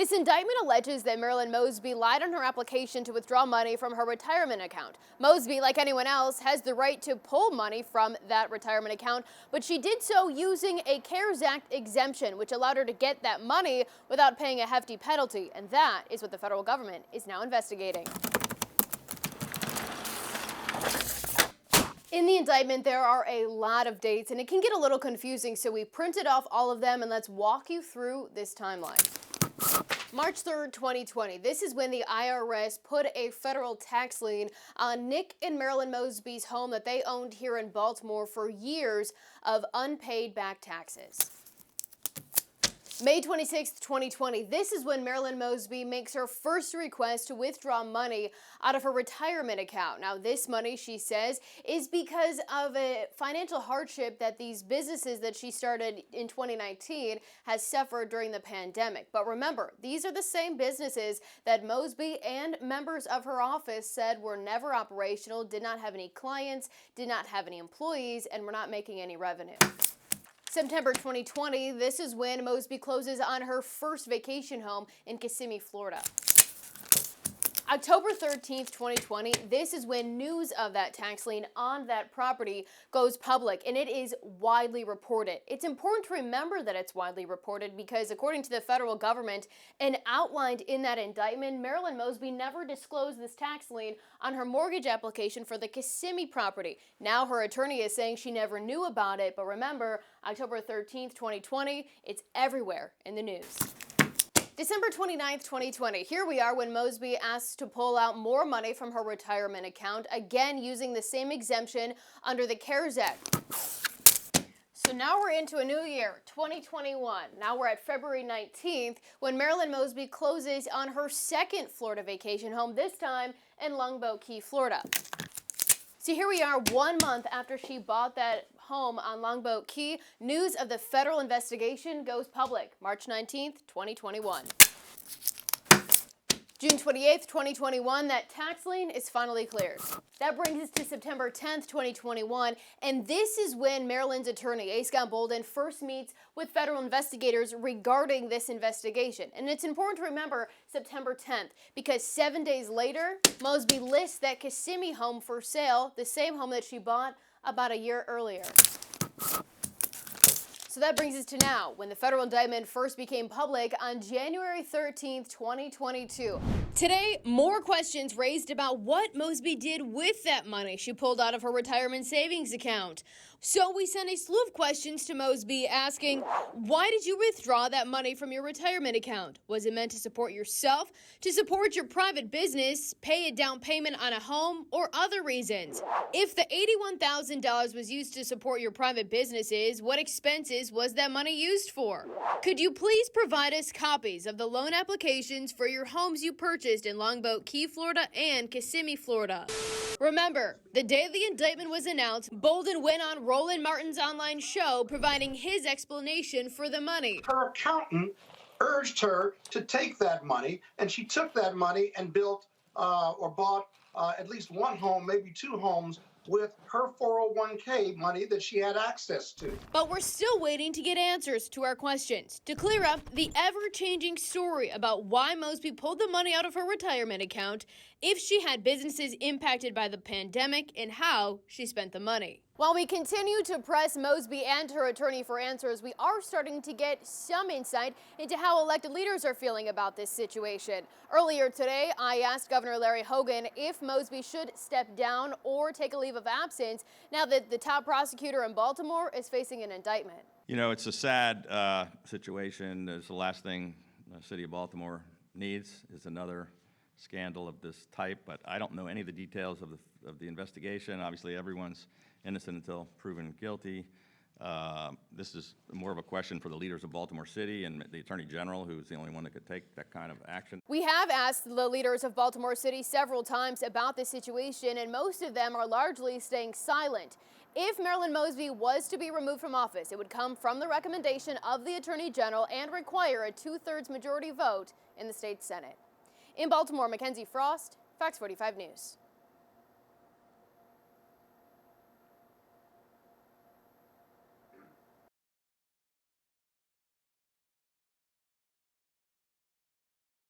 This indictment alleges that Marilyn Mosby lied on her application to withdraw money from her retirement account. Mosby, like anyone else, has the right to pull money from that retirement account, but she did so using a CARES Act exemption, which allowed her to get that money without paying a hefty penalty, and that is what the federal government is now investigating. In the indictment, there are a lot of dates, and it can get a little confusing, so we printed off all of them, and let's walk you through this timeline. March 3rd, 2020. This is when the IRS put a federal tax lien on Nick and Marilyn Mosby's home that they owned here in Baltimore for years of unpaid back taxes. May 26th, 2020. This is when Marilyn Mosby makes her first request to withdraw money out of her retirement account. Now, this money, she says, is because of a financial hardship that these businesses that she started in 2019 has suffered during the pandemic. But remember, these are the same businesses that Mosby and members of her office said were never operational, did not have any clients, did not have any employees, and were not making any revenue. September 2020, this is when Mosby closes on her first vacation home in Kissimmee, Florida. October 13th, 2020, this is when news of that tax lien on that property goes public, and it is widely reported. It's important to remember that it's widely reported because, according to the federal government and outlined in that indictment, Marilyn Mosby never disclosed this tax lien on her mortgage application for the Kissimmee property. Now her attorney is saying she never knew about it, but remember, October 13th, 2020, it's everywhere in the news. December 29th, 2020. Here we are when Mosby asks to pull out more money from her retirement account, again using the same exemption under the CARES Act. So now we're into a new year, 2021. Now we're at February 19th when Marilyn Mosby closes on her second Florida vacation home, this time in Longboat Key, Florida. So here we are 1 month after she bought that home on Longboat Key. News of the federal investigation goes public, March 19th, 2021. June 28th, 2021, that tax lien is finally cleared. That brings us to September 10th, 2021, and this is when Marilyn's attorney, A. Scott Bolden, first meets with federal investigators regarding this investigation. And it's important to remember September 10th, because 7 days later, Mosby lists that Kissimmee home for sale, the same home that she bought about a year earlier. So that brings us to now, when the federal indictment first became public on January 13th, 2022. Today, more questions raised about what Mosby did with that money she pulled out of her retirement savings account. So we sent a slew of questions to Mosby asking, why did you withdraw that money from your retirement account? Was it meant to support yourself, to support your private business, pay a down payment on a home, or other reasons? If the $81,000 was used to support your private businesses, what expenses was that money used for? Could you please provide us copies of the loan applications for your homes you purchased in Longboat Key, Florida and Kissimmee, Florida? Remember, the day the indictment was announced, Bolden went on Roland Martin's online show providing his explanation for the money. Her accountant urged her to take that money, and she took that money and built or bought at least one home, maybe two homes, with her 401k money that she had access to. But we're still waiting to get answers to our questions to clear up the ever-changing story about why Mosby pulled the money out of her retirement account, if she had businesses impacted by the pandemic, and how she spent the money. While we continue to press Mosby and her attorney for answers, we are starting to get some insight into how elected leaders are feeling about this situation. Earlier today, I asked Governor Larry Hogan if Mosby should step down or take a leave of absence now that the top prosecutor in Baltimore is facing an indictment. You know, it's a sad situation. It's the last thing the city of Baltimore needs is another scandal of this type, but I don't know any of the details of the investigation. Obviously, everyone's innocent until proven guilty. This is more of a question for the leaders of Baltimore City and the Attorney General, who's the only one that could take that kind of action. We have asked the leaders of Baltimore City several times about this situation, and most of them are largely staying silent. If Marilyn Mosby was to be removed from office, it would come from the recommendation of the Attorney General and require a 2/3 majority vote in the state Senate. In Baltimore, Mackenzie Frost, Fox 45 News.